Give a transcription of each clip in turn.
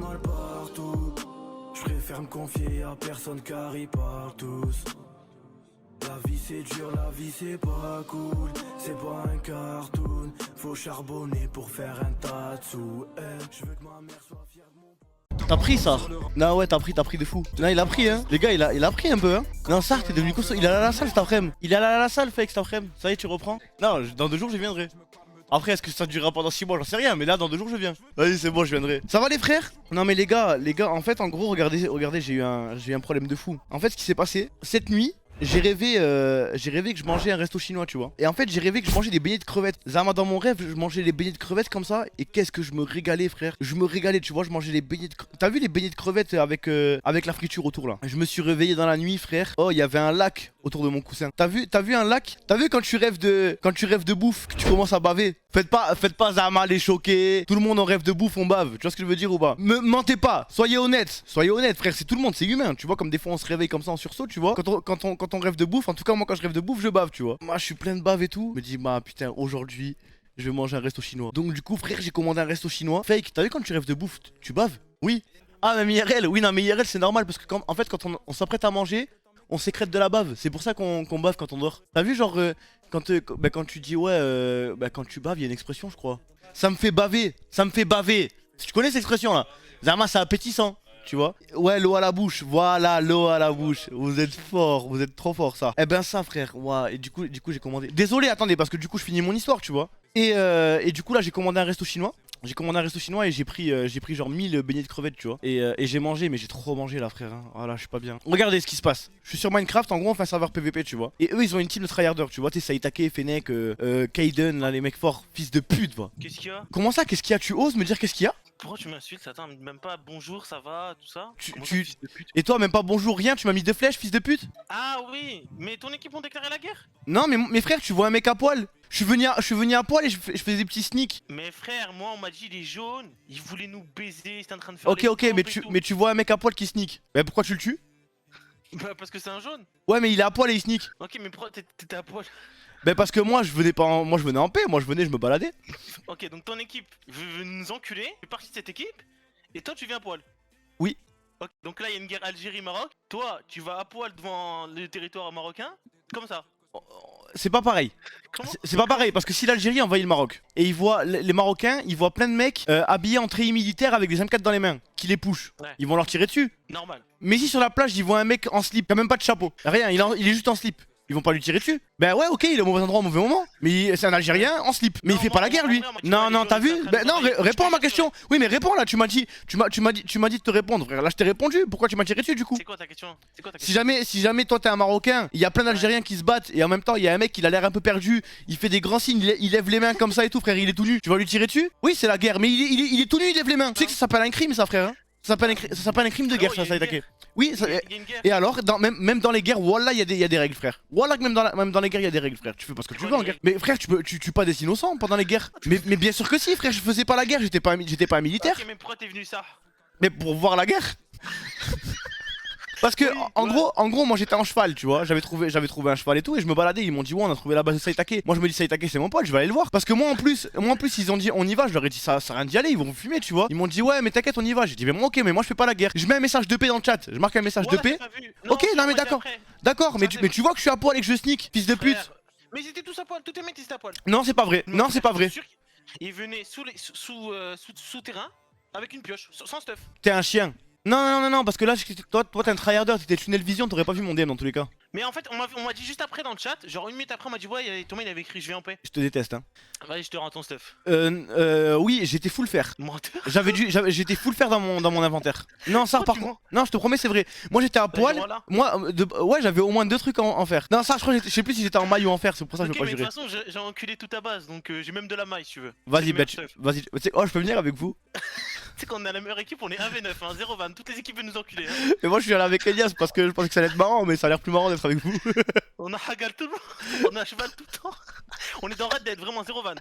mal partout. Je préfère me confier à personne car ils parlent tous. La vie c'est dur, la vie c'est pas cool. C'est pas un cartoon. Faut charbonner pour faire un tas de sous. Je veux que ma mère soit fière de mon... T'as pris ça? Non ouais t'as pris de fou. Non il a pris hein. Les gars il a pris un peu hein. Non Sar t'es devenu costaud. Il est allé à la salle cet après-midi. Il est allé à la salle fake cet après-midi. Ça y est tu reprends? Non dans 2 jours je viendrai. Après est-ce que ça durera pendant 6 mois j'en sais rien. Mais là dans 2 jours je viens. Vas-y c'est bon je viendrai. Ça va les frères? Non mais les gars en fait en gros regardez j'ai eu un problème de fou. En fait ce qui s'est passé cette nuit, j'ai rêvé que je mangeais un resto chinois tu vois. Et en fait j'ai rêvé que je mangeais des beignets de crevettes. Zama dans mon rêve je mangeais les beignets de crevettes comme ça. Et qu'est-ce que je me régalais frère. Je me régalais tu vois. Je mangeais les beignets de crevettes. T'as vu les beignets de crevettes avec la friture autour là. Je me suis réveillé dans la nuit frère. Oh il y avait un lac autour de mon coussin. T'as vu un lac? T'as vu quand tu rêves de bouffe, que tu commences à baver? Faites pas Zama les choquer. Tout le monde en rêve de bouffe on bave. Tu vois ce que je veux dire ou pas? Me mentez pas. Soyez honnête frère. C'est tout le monde, c'est humain. Tu vois comme des fois on se réveille comme ça en sursaut tu vois. Quand on rêve de bouffe, en tout cas moi quand je rêve de bouffe je bave tu vois. Moi je suis plein de bave et tout. Je me dis bah putain aujourd'hui je vais manger un resto chinois. Donc du coup frère j'ai commandé un resto chinois. Fake, t'as vu quand tu rêves de bouffe, tu baves? Oui. Ah mais IRL, oui non mais IRL c'est normal parce que en fait quand on s'apprête à manger, on sécrète de la bave. C'est pour ça qu'on bave quand on dort. T'as vu genre quand tu dis ouais quand tu baves il y a une expression je crois. Ça me fait baver. Tu connais cette expression là? Zama c'est appétissant. Tu vois? Ouais, l'eau à la bouche, voilà, l'eau à la bouche. Vous êtes fort, vous êtes trop fort ça. Eh ben ça frère, ouais. Et du coup j'ai commandé. Désolé, attendez, parce que du coup je finis mon histoire, tu vois. Et du coup là j'ai commandé un resto chinois. Et j'ai pris genre 1000 beignets de crevettes tu vois. Et j'ai mangé mais j'ai trop mangé là frère hein. Voilà je suis pas bien. Regardez ce qui se passe. Je suis sur Minecraft en gros on fait un serveur PVP tu vois. Et eux ils ont une team de tryharders tu vois. T'es Saitake, Fennec, Kaiden là les mecs forts. Fils de pute va. Qu'est-ce qu'il y a? Comment ça qu'est-ce qu'il y a? Tu oses me dire qu'est-ce qu'il y a? Pourquoi tu m'insultes? Attends, même pas bonjour, ça va, tout ça? Comment ça, Tu... fils de pute? Et toi même pas bonjour rien, tu m'as mis 2 flèches fils de pute? Ah oui, mais ton équipe ont déclaré la guerre? Non mais mes frères tu vois un mec à poil. Je suis venu à poil et je faisais des petits sneaks. Mais frère, moi on m'a dit les jaunes, ils voulaient nous baiser, c'était en train de faire Ok les ok pompes et tout. mais tu vois un mec à poil qui sneak. Bah pourquoi tu le tues? Bah parce que c'est un jaune. Ouais mais il est à poil et il sneak. Ok, mais pourquoi t'étais à poil? Bah parce que moi je venais pas moi je venais en paix, moi je me baladais. Ok, donc ton équipe veut nous enculer, fait partie de cette équipe, et toi tu viens à poil. Oui. Ok, donc là il y a une guerre Algérie-Maroc, toi tu vas à poil devant le territoire marocain, comme ça. C'est pas pareil. Comment? C'est pas pareil parce que si l'Algérie envahit le Maroc et ils voient les Marocains, ils voient plein de mecs habillés en treillis militaire avec des M4 dans les mains qui les pushent. Ouais. Ils vont leur tirer dessus. Normal. Mais si sur la plage ils voient un mec en slip, qui a même pas de chapeau, rien, il est juste en slip. Ils vont pas lui tirer dessus. Bah ouais ok il est au mauvais endroit au mauvais moment. Mais c'est un Algérien en slip. Mais Non, il fait pas la guerre lui. Non t'as vu? Bah non réponds à ma question. Oui mais réponds là, tu m'as dit de te répondre frère. Là je t'ai répondu, pourquoi tu m'as tiré dessus du coup? C'est quoi ta question? Si jamais toi t'es un Marocain, il y a plein d'Algériens qui se battent et en même temps il y a un mec il a l'air un peu perdu, il fait des grands signes, il lève les mains comme ça et tout frère, il est tout nu. Tu vas lui tirer dessus? Oui c'est la guerre, mais il est tout nu, il lève les mains. Tu sais que ça s'appelle un crime ça frère hein? Ça s'appelle un crime de guerre ça a attaqué. Oui, ça, Il y a une guerre. et alors, même dans les guerres, Wallah, il y a des règles, frère. Wallah, que même dans les guerres, il y a des règles, frère. Tu fais pas ce que tu veux en guerre. Mais frère, tu tues pas des innocents pendant les guerres. Mais bien sûr que si, frère, je faisais pas la guerre, j'étais pas un militaire. Ok, mais pourquoi t'es venu ça? Mais pour voir la guerre. Parce que Oui, en gros moi j'étais en cheval tu vois, j'avais trouvé un cheval et tout et je me baladais, ils m'ont dit ouais on a trouvé la base de Saitake. Moi je me dis Saitake c'est mon pote, je vais aller le voir. Parce que moi en plus ils ont dit on y va, je leur ai dit ça sert à rien d'y aller, ils vont me fumer tu vois. Ils m'ont dit ouais mais t'inquiète on y va, j'ai dit mais moi ok mais moi je fais pas la guerre. Je mets un message de paix dans le chat, je marque un message de paix. Ok non mais d'accord mais tu vois que je suis à poil et que je sneak, fils de pute. Mais ils étaient tous à poil, tous tes mecs ils étaient à poil. Non c'est pas vrai, non c'est pas vrai. Ils venaient sous terrain avec une pioche, sans stuff. T'es un chien. Non, parce que là, toi t'es un tryharder, t'étais tunnel vision, t'aurais pas vu mon DM dans tous les cas. Mais en fait, on m'a dit juste après dans le chat, genre 1 minute après, on m'a dit ouais, Thomas il avait écrit je vais en paix. Je te déteste, hein. Vas-y, je te rends ton stuff. Oui, j'étais full fer. Menteur. J'étais full fer dans mon inventaire. Non, ça par contre. Non, je te promets, c'est vrai. Moi j'étais à poil. Moi, ouais, j'avais au moins 2 trucs en fer. Non, ça, je crois, je sais plus si j'étais en maille ou en fer, c'est pour ça que je veux pas jurer. De toute façon, j'ai enculé toute ta base, donc j'ai même de la maille si tu veux. Vas-y, vas-y. Oh, je peux venir avec vous. Tu sais qu'on est à la meilleure équipe, on est 1v9, hein, 0 van, toutes les équipes veulent nous enculer. Hein. Mais moi je suis allé avec Elias parce que je pensais que ça allait être marrant, mais ça a l'air plus marrant d'être avec vous. On a hagal tout le monde, on a cheval tout le temps. On est dans Red Dead, vraiment zéro van.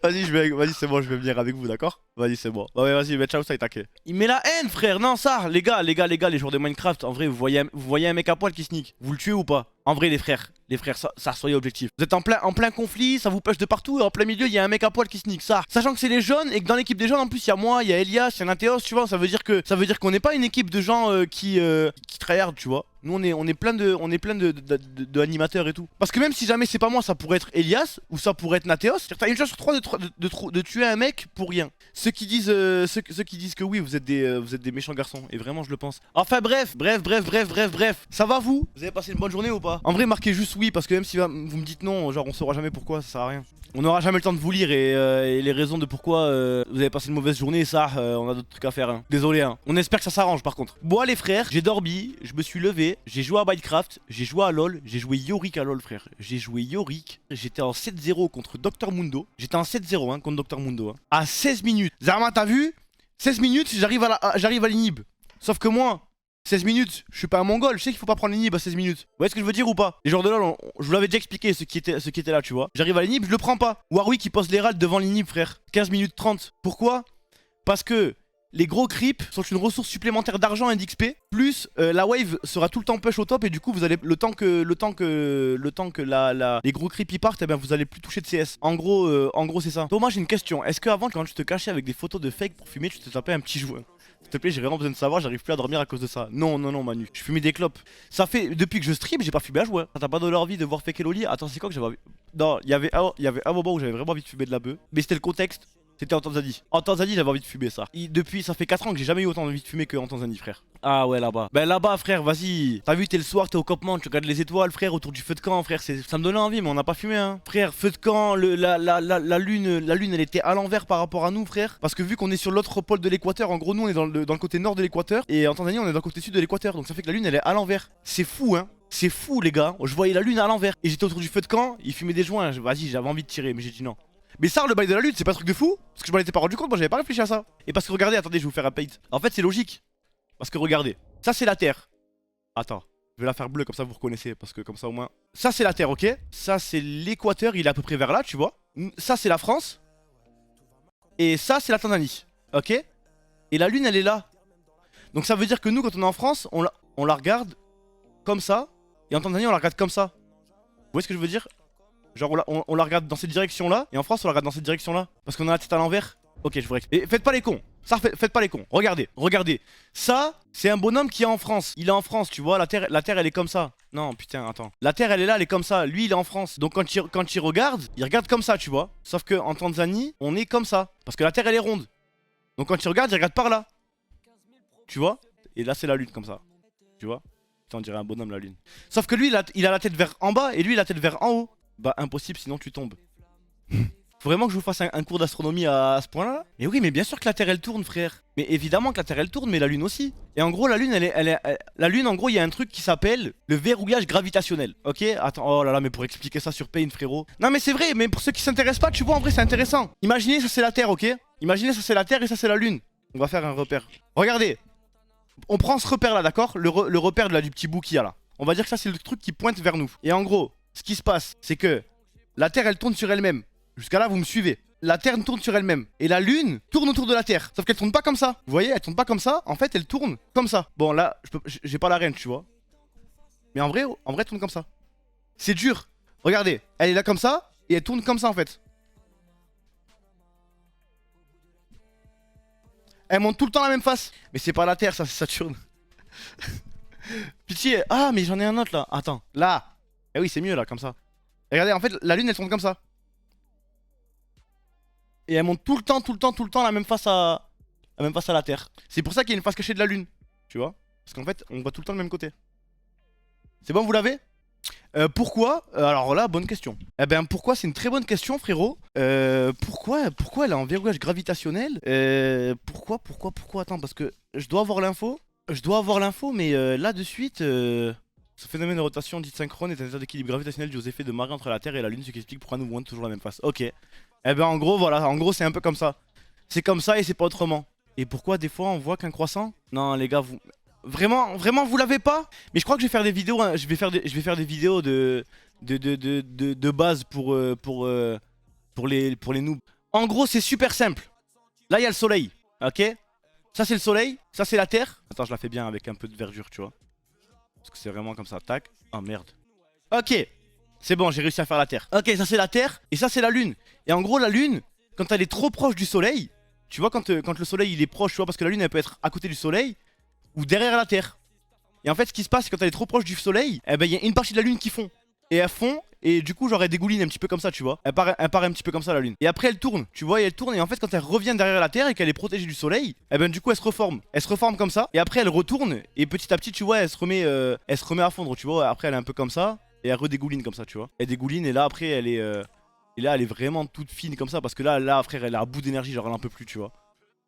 Vas-y, vas-y, c'est bon, je vais venir avec vous, d'accord? Vas-y, c'est bon. Ouais, vas-y, mais ciao, ça est taqué. Il met la haine, frère. Non, ça, les gars, les joueurs de Minecraft, en vrai, vous voyez un mec à poil qui sneak. Vous le tuez ou pas? En vrai, les frères, ça, soyez objectifs. Vous êtes en plein conflit, ça vous pêche de partout, et en plein milieu, il y a un mec à poil qui sneak, ça. Sachant que c'est les jeunes, et que dans l'équipe des jeunes, en plus, il y a moi, il y a Elias, il y a Nathéos, tu vois. Ça veut dire qu'on n'est pas une équipe de gens qui tryhard, tu vois. Nous on est plein de animateurs et tout. Parce que même si jamais c'est pas moi, ça pourrait être Elias ou ça pourrait être Nathéos. T'as une chance sur 3 de tuer un mec pour rien. Ceux qui disent que oui, vous êtes des méchants garçons. Et vraiment je le pense. Enfin bref. Ça va vous? Vous avez passé une bonne journée ou pas? En vrai marquez juste oui, parce que même si vous me dites non, genre on saura jamais pourquoi, ça sert à rien. On n'aura jamais le temps de vous lire et les raisons de pourquoi vous avez passé une mauvaise journée, ça, on a d'autres trucs à faire. Hein. Désolé, hein. On espère que ça s'arrange par contre. Bon, les frères, j'ai dormi, je me suis levé, j'ai joué à Minecraft, j'ai joué à LoL, j'ai joué Yorick à LoL, frère. J'ai joué Yorick, j'étais en 7-0 contre Dr Mundo. J'étais en 7-0 hein, contre Dr Mundo. Hein. À 16 minutes. Zarma, t'as vu? 16 minutes, j'arrive à l'inhib. Sauf que moi. 16 minutes, je suis pas un mongol, je sais qu'il faut pas prendre l'inhib à 16 minutes. Vous voyez ce que je veux dire ou pas? Les joueurs de LoL, je vous l'avais déjà expliqué ce qui était là, tu vois. J'arrive à l'inhib, je le prends pas. Warwick qui pose les râles devant l'inhib, frère. 15 minutes 30. Pourquoi? Parce que les gros creeps sont une ressource supplémentaire d'argent et d'XP. Plus la wave sera tout le temps push au top et du coup vous allez le temps que les gros creeps y partent, et bien vous allez plus toucher de CS. En gros c'est ça. Thomas, j'ai une question. Est-ce que avant quand tu te cachais avec des photos de fake pour fumer, tu te tapais un petit joueur? S'il te plaît, j'ai vraiment besoin de savoir, j'arrive plus à dormir à cause de ça. Non, Manu, je fumais des clopes. Ça fait, depuis que je stream, j'ai pas fumé à jouer. T'as pas donné envie de voir fake Loli? Attends, c'est quoi que j'avais envie? Non, il y avait un moment où j'avais vraiment envie de fumer de la bœuf. Mais c'était le contexte, c'était en Tanzanie. En Tanzanie, j'avais envie de fumer ça. Depuis, ça fait 4 ans que j'ai jamais eu autant envie de fumer qu'en Tanzanie, frère. Ah ouais, là-bas. Ben là-bas, frère, vas-y. T'as vu, t'es le soir, t'es au campement, tu regardes les étoiles, frère, autour du feu de camp, frère. Ça me donnait envie, mais on n'a pas fumé, hein. Frère, feu de camp, la lune, elle était à l'envers par rapport à nous, frère. Parce que vu qu'on est sur l'autre pôle de l'équateur, en gros, nous, on est dans le côté nord de l'équateur. Et en Tanzanie, on est dans le côté sud de l'équateur. Donc ça fait que la lune, elle est à l'envers. C'est fou, hein. C'est fou, les gars. Je voyais la lune à l'envers. Et j'étais autour du feu de camp, il fumait des joints. Vas-y, j'avais envie de tirer, mais j'ai dit non. Mais ça, le bail de la lune, c'est pas un truc de fou? Parce que je m'en étais pas rendu compte, moi j'avais pas réfléchi à ça. Et parce que regardez, attendez, je vais vous faire un paint. En fait, c'est logique. Parce que regardez, ça c'est la Terre. Attends, je vais la faire bleue comme ça vous reconnaissez. Parce que comme ça au moins. Ça c'est la Terre, ok? Ça c'est l'équateur, il est à peu près vers là, tu vois. Ça c'est la France. Et ça c'est la Tanzanie, ok? Et la lune elle est là. Donc ça veut dire que nous, quand on est en France, on la regarde comme ça. Et en Tanzanie, on la regarde comme ça. Vous voyez ce que je veux dire? Genre on la regarde dans cette direction là. Et en France on la regarde dans cette direction là. Parce qu'on a la tête à l'envers. Ok, je vous explique. Et faites pas les cons. Ça, faites pas les cons. Regardez. Ça, c'est un bonhomme qui est en France. Il est en France, tu vois. La terre elle est comme ça. Non, putain, attends. La terre elle est là, elle est comme ça. Lui il est en France. Donc quand il regarde comme ça, tu vois. Sauf que en Tanzanie, on est comme ça. Parce que la terre elle est ronde. Donc quand il regarde par là. Tu vois. Et là c'est la lune comme ça. Tu vois. Putain, on dirait un bonhomme la lune. Sauf que lui il a la tête vers en bas et lui il a la tête vers en haut. Bah impossible sinon tu tombes. Faut vraiment que je vous fasse un cours d'astronomie à ce point là? Mais oui, mais bien sûr que la Terre elle tourne, frère. Mais évidemment que la Terre elle tourne, mais la Lune aussi. Et en gros la Lune la Lune en gros il y a un truc qui s'appelle le verrouillage gravitationnel. Ok, attends, oh là là, mais pour expliquer ça sur Paint, frérot. Non mais c'est vrai, mais pour ceux qui s'intéressent pas, tu vois, en vrai c'est intéressant. Imaginez ça c'est la Terre, ok? Imaginez ça c'est la Terre et ça c'est la Lune. On va faire un repère. Regardez, on prend ce repère là, d'accord? Le repère du petit bout qu'il y a là. On va dire que ça c'est le truc qui pointe vers nous. Et en gros, ce qui se passe, c'est que la Terre elle tourne sur elle-même. Jusqu'à là vous me suivez. La Terre tourne sur elle-même. Et la Lune tourne autour de la Terre. Sauf qu'elle tourne pas comme ça. Vous voyez, elle tourne pas comme ça. En fait elle tourne comme ça. Bon là, j'ai pas la reine, tu vois. Mais en vrai elle tourne comme ça. C'est dur. Regardez, elle est là comme ça. Et elle tourne comme ça en fait. Elle monte tout le temps la même face. Mais c'est pas la Terre, ça c'est Saturne. Pitié. Ah mais j'en ai un autre là. Attends, là. Eh oui c'est mieux là comme ça. Regardez, en fait la Lune elle tourne comme ça. Et elle monte tout le temps la même face à la Terre. C'est pour ça qu'il y a une face cachée de la Lune. Tu vois? Parce qu'en fait on voit tout le temps le même côté. C'est bon, vous l'avez? Pourquoi? Alors là, bonne question. Eh ben pourquoi? C'est une très bonne question, frérot. Pourquoi elle est en verrouillage gravitationnel? Pourquoi? Attends, parce que je dois avoir l'info. Mais là de suite, ce phénomène de rotation dite synchrone est un état d'équilibre gravitationnel dû aux effets de marée entre la Terre et la Lune, ce qui explique pourquoi nous voyons toujours la même face. Ok. Eh ben en gros, voilà, c'est un peu comme ça. C'est comme ça et c'est pas autrement. Et pourquoi des fois on voit qu'un croissant? Non les gars, Vraiment, vraiment, vous l'avez pas? Mais je crois que je vais faire des vidéos, hein, je vais faire des vidéos de base pour les noobs. En gros, c'est super simple. Là, il y a le soleil, ok? Ça, c'est le soleil, ça, c'est la terre. Attends, je la fais bien avec un peu de verdure, tu vois. Parce que c'est vraiment comme ça, tac. Oh merde. Ok, c'est bon, j'ai réussi à faire la terre. Ok, ça, c'est la terre, et ça, c'est la lune. Et en gros, la lune, quand elle est trop proche du soleil, tu vois, quand le soleil, il est proche, tu vois, parce que la lune, elle peut être à côté du soleil ou derrière la terre. Et en fait, ce qui se passe, c'est quand elle est trop proche du soleil, eh ben, il y a une partie de la lune qui fond. Et elle fond, et du coup, genre, elle dégouline un petit peu comme ça, tu vois. Elle part un petit peu comme ça, la lune. Et après, elle tourne, tu vois, et elle tourne. Et en fait, quand elle revient derrière la terre et qu'elle est protégée du soleil, eh ben, du coup, elle se reforme. Elle se reforme comme ça. Et après, elle retourne. Et petit à petit, tu vois, elle se remet à fondre, tu vois. Après, elle est un peu comme ça. Et elle redégouline comme ça, tu vois. Elle dégouline, et là, après, elle est. Et là, elle est vraiment toute fine comme ça. Parce que là, frère, elle est à bout d'énergie, genre, elle en peut plus, tu vois.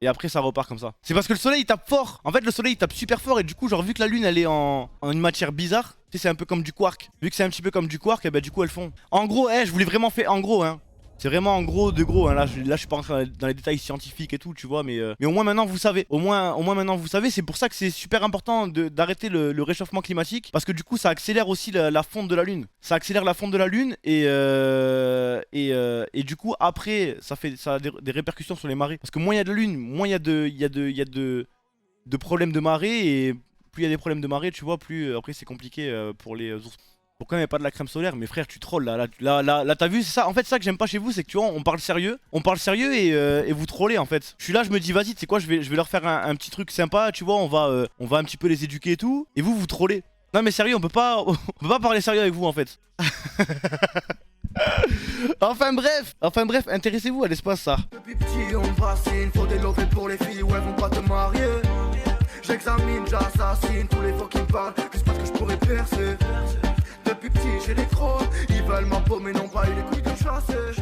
Et après ça repart comme ça. C'est parce que le soleil il tape fort. En fait le soleil il tape super fort. Et du coup genre vu que la lune elle est en une matière bizarre, tu sais c'est un peu comme du quark. Vu que c'est un petit peu comme du quark, et bah du coup elles font. En gros je voulais vraiment faire en gros hein. C'est vraiment en gros de gros hein. Là je suis pas rentré dans les détails scientifiques et tout tu vois. Mais au moins maintenant vous savez. Au moins maintenant vous savez. C'est pour ça que c'est super important d'arrêter le réchauffement climatique. Parce que du coup ça accélère aussi la fonte de la lune. Ça accélère la fonte de la lune. Et du coup après ça a des répercussions sur les marées. Parce que moins il y a de lune, moins il y a de problèmes de marée. Et plus il y a des problèmes de marée tu vois, plus après c'est compliqué pour les ours. Pourquoi il n'y a pas de la crème solaire? Mais frère tu trolls là t'as vu c'est ça. En fait ça que j'aime pas chez vous c'est que tu vois on parle sérieux et vous trollez en fait. Je suis là je me dis vas-y tu sais quoi je vais leur faire un petit truc sympa tu vois. On va un petit peu les éduquer et tout. Et vous trollez. Non mais sérieux on peut pas parler sérieux avec vous en fait. Enfin bref, intéressez-vous à l'espace ça. Depuis petit on me fascine, faut des lovés pour les filles où elles vont pas te marier. J'examine, j'assassine tous les fois qui me parlent, juste parce que je pourrais percer. Depuis petit j'ai des crocs, ils veulent ma peau mais non pas eu les couilles de chasser.